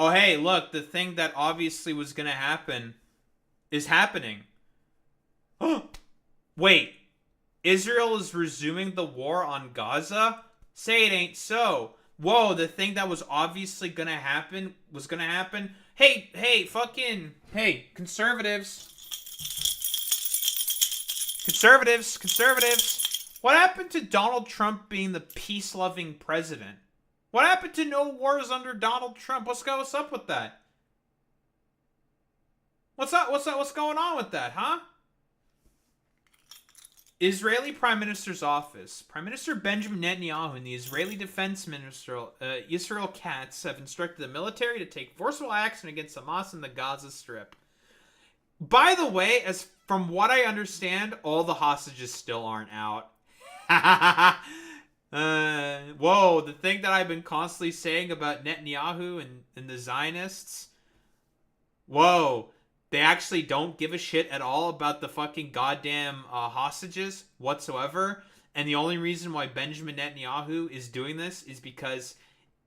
Oh, hey, look, the thing that obviously was gonna happen is happening. Wait, Israel is resuming the war on Gaza? Say it ain't so. Whoa, the thing that was obviously gonna happen was gonna happen? Hey, fucking, hey, conservatives. Conservatives. What happened to Donald Trump being the peace-loving president? What happened to no wars under Donald Trump? What's up with that? What's going on with that, huh? Israeli Prime Minister's office. Prime Minister Benjamin Netanyahu and the Israeli Defense Minister Israel Katz have instructed the military to take forceful action against Hamas in the Gaza Strip. By the way, as from what I understand, all the hostages still aren't out. Whoa, the thing that I've been constantly saying about Netanyahu and the Zionists. Whoa, they actually don't give a shit at all about the fucking goddamn hostages whatsoever. And the only reason why Benjamin Netanyahu is doing this is because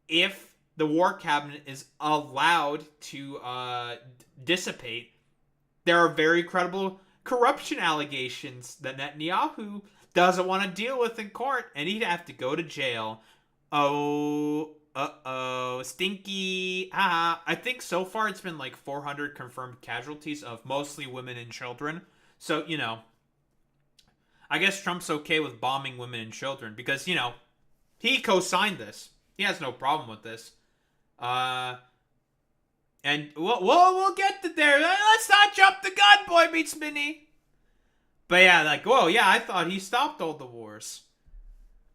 if the war cabinet is allowed to dissipate, there are very credible corruption allegations that Netanyahu doesn't want to deal with in court, and he'd have to go to jail. Stinky. I think so far it's been like 400 confirmed casualties of mostly women and children. So, I guess Trump's okay with bombing women and children because, he co-signed this. He has no problem with this. And we'll get to there. Let's not jump the gun, boy meets Minnie. But yeah, I thought he stopped all the wars.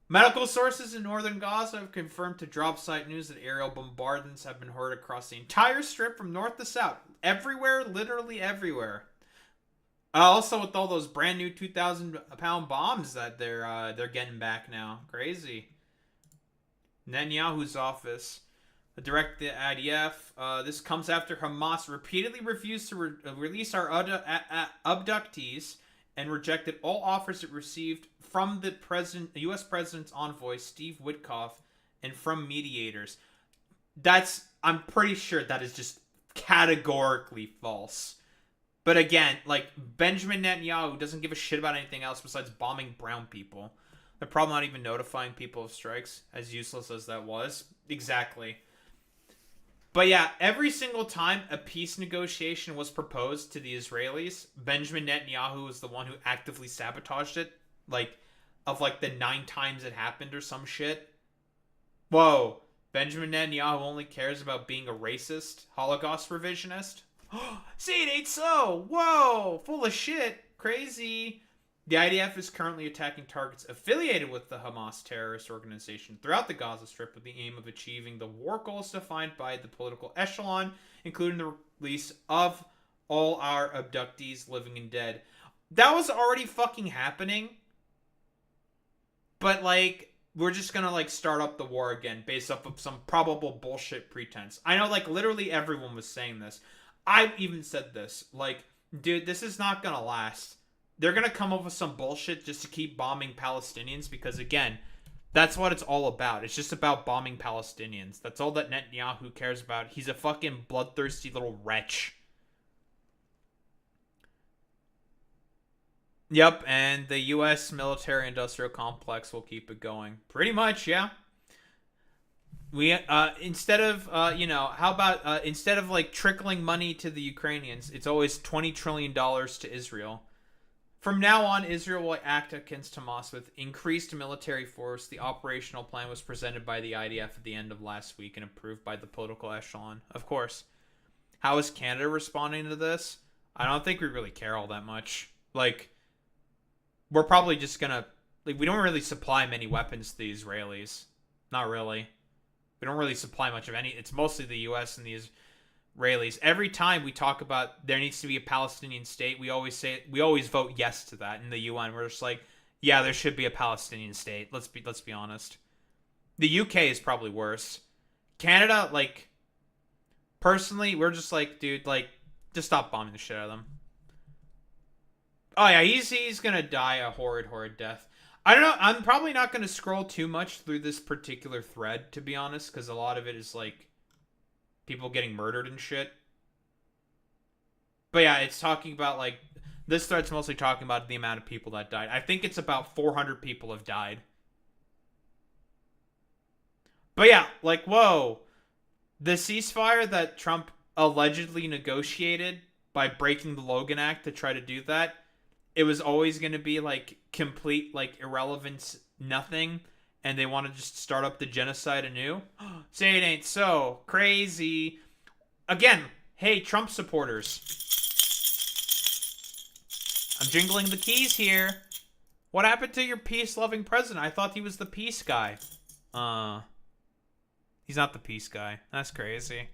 Medical sources in northern Gaza have confirmed to Drop Site News that aerial bombardments have been heard across the entire strip from north to south. Everywhere, literally everywhere. Also with all those brand new 2,000-pound bombs that they're getting back now. Crazy. Netanyahu's office. Directed the IDF. This comes after Hamas repeatedly refused to release our abductees and rejected all offers it received from the U.S. President's envoy, Steve Witkoff, and from mediators. I'm pretty sure that is just categorically false. But again, Benjamin Netanyahu doesn't give a shit about anything else besides bombing brown people. They're probably not even notifying people of strikes, as useless as that was. Exactly. But yeah, every single time a peace negotiation was proposed to the Israelis, Benjamin Netanyahu was the one who actively sabotaged it. The 9 times it happened or some shit. Whoa, Benjamin Netanyahu only cares about being a racist, Holocaust revisionist? See, it ain't so! Whoa, full of shit. Crazy. The IDF is currently attacking targets affiliated with the Hamas terrorist organization throughout the Gaza Strip with the aim of achieving the war goals defined by the political echelon, including the release of all our abductees, living and dead. That was already fucking happening. But, we're just gonna, start up the war again based off of some probable bullshit pretense. I know, literally everyone was saying this. I even said this. Dude, this is not gonna last. They're going to come up with some bullshit just to keep bombing Palestinians because, again, that's what it's all about. It's just about bombing Palestinians. That's all that Netanyahu cares about. He's a fucking bloodthirsty little wretch. Yep, and the U.S. military-industrial complex will keep it going. Pretty much, yeah. We, instead of, how about, instead of, trickling money to the Ukrainians, it's always $20 trillion to Israel. From now on, Israel will act against Hamas with increased military force. The operational plan was presented by the IDF at the end of last week and approved by the political echelon. Of course. How is Canada responding to this? I don't think we really care all that much. We're probably just gonna... we don't really supply many weapons to the Israelis. Not really. We don't really supply much of any... It's mostly the U.S. and the Israelis. Every time we talk about there needs to be a Palestinian state, we always vote yes to that in the UN. We're just yeah, there should be a Palestinian state. Let's be honest. The UK is probably worse. Canada, personally, we're just dude, just stop bombing the shit out of them. Oh yeah, he's gonna die a horrid death. I don't know. I'm probably not gonna scroll too much through this particular thread, to be honest, because a lot of it is people getting murdered and shit. But yeah, it's talking about like this thread's mostly talking about the amount of people that died. I think it's about 400 people have died. But yeah, like whoa, the ceasefire that Trump allegedly negotiated by breaking the Logan Act to try to do that, it was always going to be like complete like irrelevance, nothing, and they want to just start up the genocide anew. Say it ain't so. Crazy. Again, hey, Trump supporters. I'm jingling the keys here. What happened to your peace-loving president? I thought he was the peace guy. He's not the peace guy. That's crazy.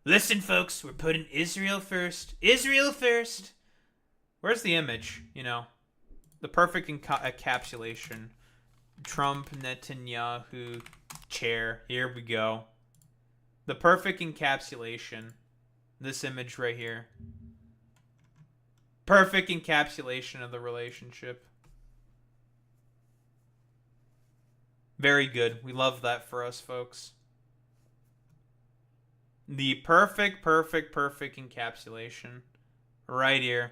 Listen, folks, we're putting Israel first. Israel first. Where's the image? You know, the perfect encapsulation. Trump, Netanyahu, chair. Here we go. The perfect encapsulation. This image right here. Perfect encapsulation of the relationship. Very good. We love that for us, folks. The perfect encapsulation. Right here.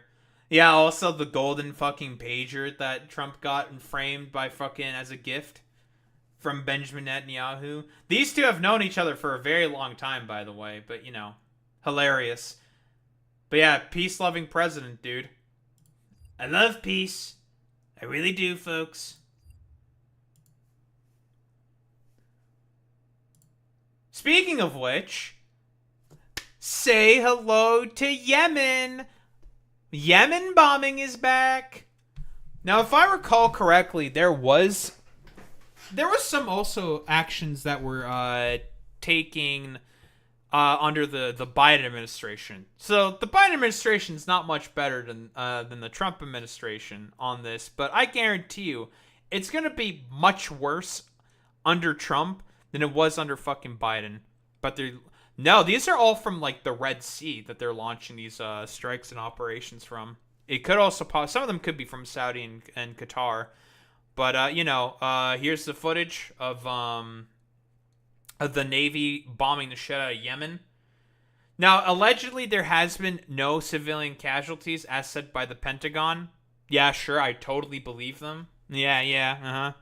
Yeah, also the golden fucking pager that Trump got and framed by fucking as a gift from Benjamin Netanyahu. These two have known each other for a very long time, by the way, but you know, hilarious. But yeah, peace-loving president, dude. I love peace. I really do, folks. Speaking of which, say hello to Yemen. Yemen bombing is back. Now, if I recall correctly, there was some also actions that were taking under the Biden administration. So the Biden administration is not much better than the Trump administration on this, but I guarantee you it's going to be much worse under Trump than it was under fucking Biden. But no, these are all from like the Red Sea that they're launching these strikes and operations from. It could also some of them could be from Saudi and Qatar. But you know, here's the footage of the Navy bombing the shit out of Yemen. Now, allegedly, there has been no civilian casualties, as said by the Pentagon. Yeah, sure, I totally believe them. Yeah,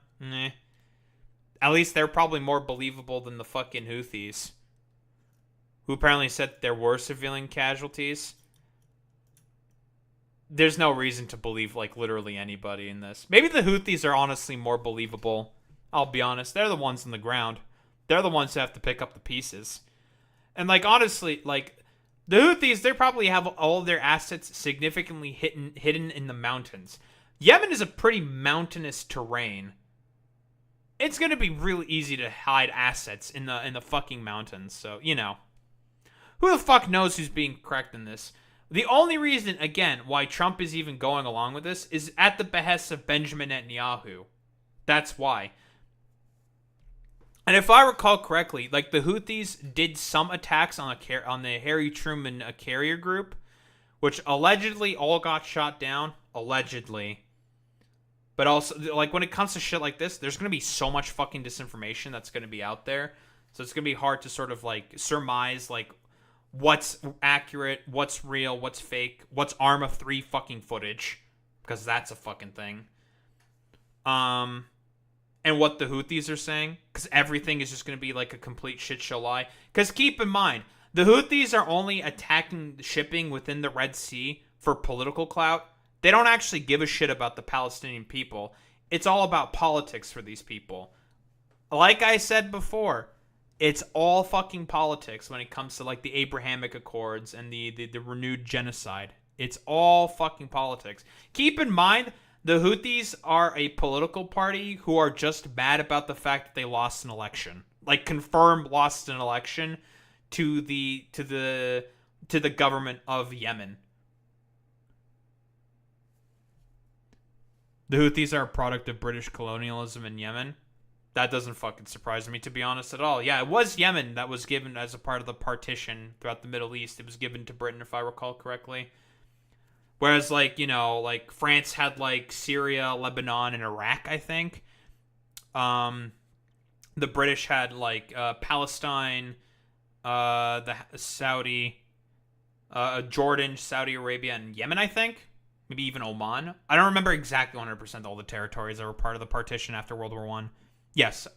At least they're probably more believable than the fucking Houthis, who apparently said there were civilian casualties. There's no reason to believe, like, literally anybody in this. Maybe the Houthis are honestly more believable. I'll be honest. They're the ones on the ground. They're the ones who have to pick up the pieces. And, like, honestly, like, the Houthis, they probably have all of their assets significantly hidden in the mountains. Yemen is a pretty mountainous terrain. It's going to be really easy to hide assets in the fucking mountains. So, you know. Who the fuck knows who's being correct in this? The only reason, again, why Trump is even going along with this is at the behest of Benjamin Netanyahu. That's why. And if I recall correctly, like the Houthis did some attacks on the Harry Truman carrier group, which allegedly all got shot down. Allegedly. But also, like, when it comes to shit like this, there's going to be so much fucking disinformation that's going to be out there. So it's going to be hard to sort of, like, surmise, like, what's accurate, what's real, what's fake, what's Arma 3 fucking footage. Because that's a fucking thing. And what the Houthis are saying. Because everything is just going to be, like, a complete shit show lie. Because keep in mind, the Houthis are only attacking shipping within the Red Sea for political clout. They don't actually give a shit about the Palestinian people. It's all about politics for these people. Like I said before, it's all fucking politics when it comes to like the Abrahamic Accords and the renewed genocide. It's all fucking politics. Keep in mind, the Houthis are a political party who are just mad about the fact that they lost an election. Like confirmed lost an election to the government of Yemen. The Houthis are a product of British colonialism in Yemen. That doesn't fucking surprise me, to be honest, at all. Yeah, it was Yemen that was given as a part of the partition throughout the Middle East. It was given to Britain, if I recall correctly. Whereas, like, you know, like, France had, like, Syria, Lebanon, and Iraq, I think. The British had, like, Palestine, the Saudi, Jordan, Saudi Arabia, and Yemen, I think. Maybe even Oman. I don't remember exactly 100% all the territories that were part of the partition after World War One. Yes.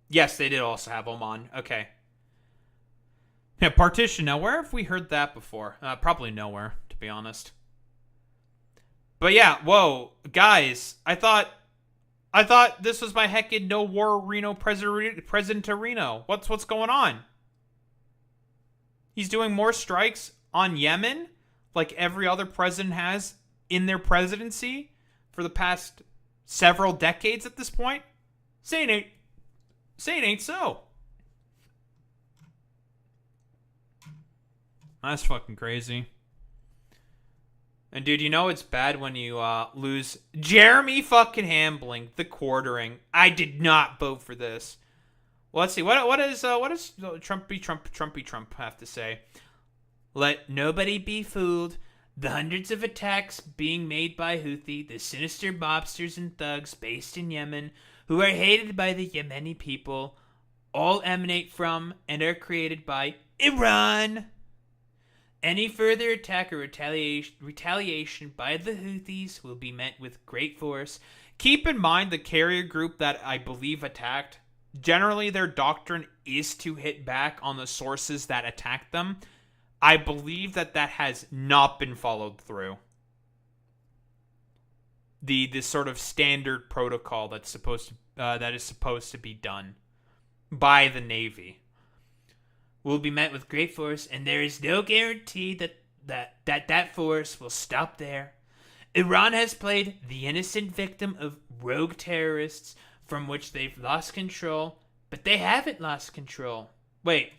Yes, they did also have Oman. Okay. Yeah, partition. Now, where have we heard that before? Probably nowhere, to be honest. But yeah, whoa, guys, I thought this was my heckin' no war Reno President to Reno. What's going on? He's doing more strikes on Yemen, like every other president has in their presidency for the past several decades at this point. Saying it ain't so. That's fucking crazy. And dude, you know it's bad when you lose Jeremy fucking Hambling, the quartering. I did not vote for this. Well, let's see. What does Trump have to say? Let nobody be fooled. The hundreds of attacks being made by Houthi, the sinister mobsters and thugs based in Yemen, who are hated by the Yemeni people, all emanate from and are created by Iran. Any further attack or retaliation by the Houthis will be met with great force. Keep in mind the carrier group that I believe attacked, generally their doctrine is to hit back on the sources that attacked them. I believe that has not been followed through. The sort of standard protocol that is supposed to be done by the Navy will be met with great force, and there is no guarantee that force will stop there. Iran has played the innocent victim of rogue terrorists from which they've lost control, but they haven't lost control. Wait.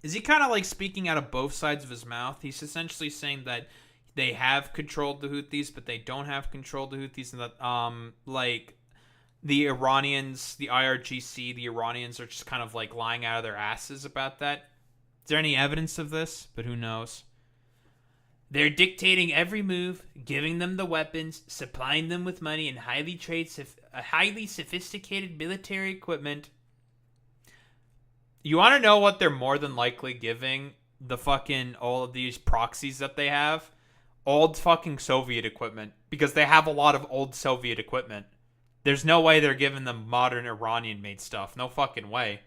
Is he kind of like speaking out of both sides of his mouth? He's essentially saying that they have controlled the Houthis, but they don't have controlled the Houthis, and that like the Iranians, the IRGC, the Iranians are just kind of like lying out of their asses about that. Is there any evidence of this? But who knows? They're dictating every move, giving them the weapons, supplying them with money and highly sophisticated military equipment. You want to know what they're more than likely giving the fucking all of these proxies that they have? Old fucking Soviet equipment, because they have a lot of old Soviet equipment. There's no way they're giving them modern Iranian-made stuff. No fucking way.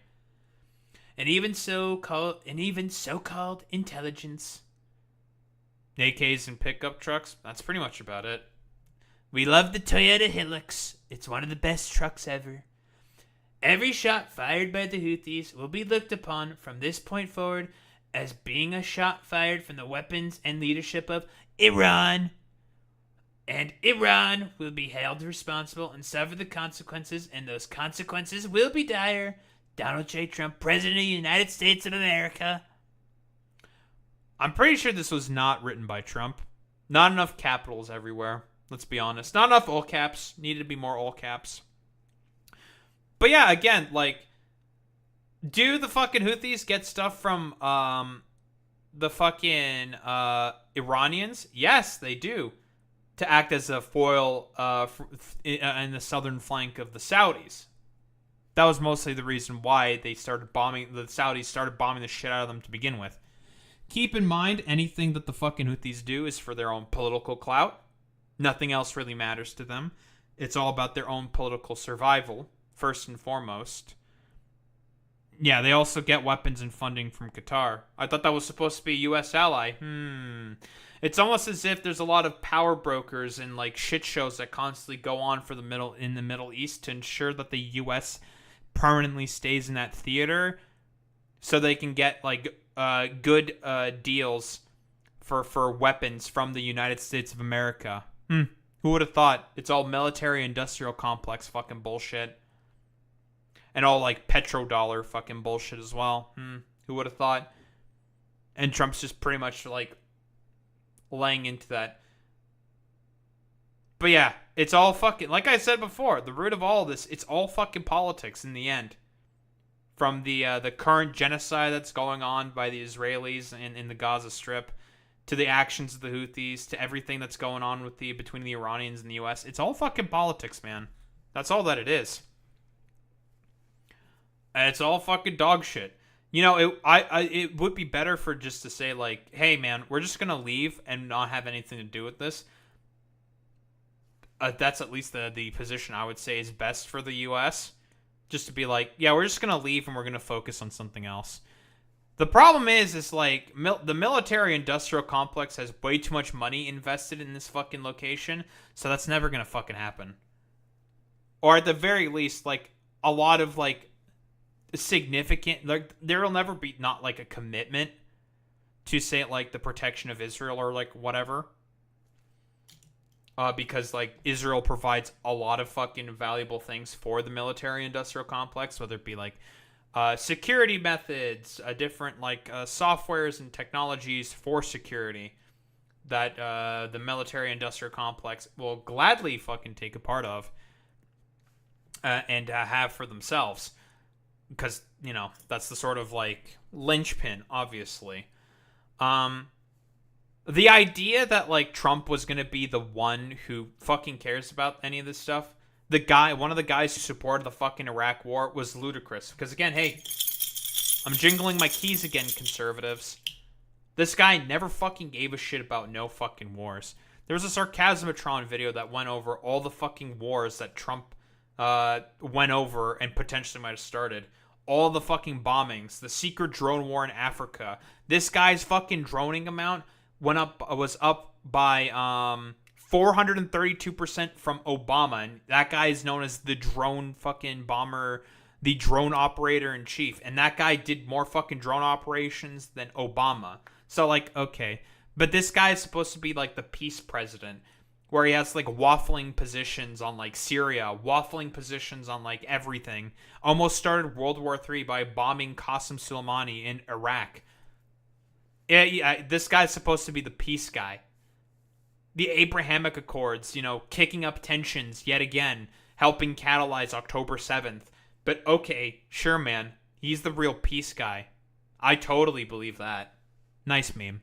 And even so-called intelligence. AKs and pickup trucks. That's pretty much about it. We love the Toyota Hilux. It's one of the best trucks ever. Every shot fired by the Houthis will be looked upon from this point forward as being a shot fired from the weapons and leadership of Iran. And Iran will be held responsible and suffer the consequences, and those consequences will be dire. Donald J. Trump, President of the United States of America. I'm pretty sure this was not written by Trump. Not enough capitals everywhere. Let's be honest. Not enough all caps. Needed to be more all caps. But yeah, again, like, do the fucking Houthis get stuff from the fucking Iranians? Yes, they do. To act as a foil in the southern flank of the Saudis. That was mostly the reason why the Saudis started bombing the shit out of them to begin with. Keep in mind, anything that the fucking Houthis do is for their own political clout. Nothing else really matters to them. It's all about their own political survival, first and foremost. Yeah, they also get weapons and funding from Qatar. I thought that was supposed to be a U.S. ally. It's almost as if there's a lot of power brokers and like shit shows that constantly go on in the Middle East to ensure that the U.S. permanently stays in that theater, so they can get like good deals for weapons from the United States of America. Who would have thought? It's all military-industrial complex fucking bullshit. And all like petrodollar fucking bullshit as well. Who would have thought? And Trump's just pretty much like laying into that. But yeah, it's all fucking, like I said before, the root of all of this, it's all fucking politics in the end. From the current genocide that's going on by the Israelis in the Gaza Strip, to the actions of the Houthis, to everything that's going on between the Iranians and the US, it's all fucking politics, man. That's all that it is. And it's all fucking dog shit. It would be better for just to say like, hey man, we're just gonna leave and not have anything to do with this. That's at least the position I would say is best for the U.S. Just to be like, yeah, we're just gonna leave and we're gonna focus on something else. The problem is like the military-industrial complex has way too much money invested in this fucking location, so that's never gonna fucking happen. Or at the very least, like a lot of like significant, like there'll never be not like a commitment to say like the protection of Israel or like whatever. Because like Israel provides a lot of fucking valuable things for the military-industrial complex, whether it be like security methods, different like softwares and technologies for security that the military-industrial complex will gladly fucking take a part of and have for themselves, because that's the sort of like linchpin, obviously. The idea that like Trump was gonna be the one who fucking cares about any of this stuff, one of the guys who supported the fucking Iraq war, was ludicrous. Because again, hey, I'm jingling my keys again, conservatives. This guy never fucking gave a shit about no fucking wars. There was a Sarcasmatron video that went over all the fucking wars that Trump went over and potentially might have started. All the fucking bombings, the secret drone war in Africa. This guy's fucking droning amount was up by 432% from Obama, and that guy is known as the drone fucking bomber, the drone operator in chief, and that guy did more fucking drone operations than Obama. So like, okay, but this guy is supposed to be like the peace president, where he has like waffling positions on like Syria, waffling positions on like everything. Almost started World War III by bombing Qasem Soleimani in Iraq. Yeah, this guy's supposed to be the peace guy. The Abrahamic Accords, kicking up tensions yet again, helping catalyze October 7th. But okay, sure, man. He's the real peace guy. I totally believe that. Nice meme.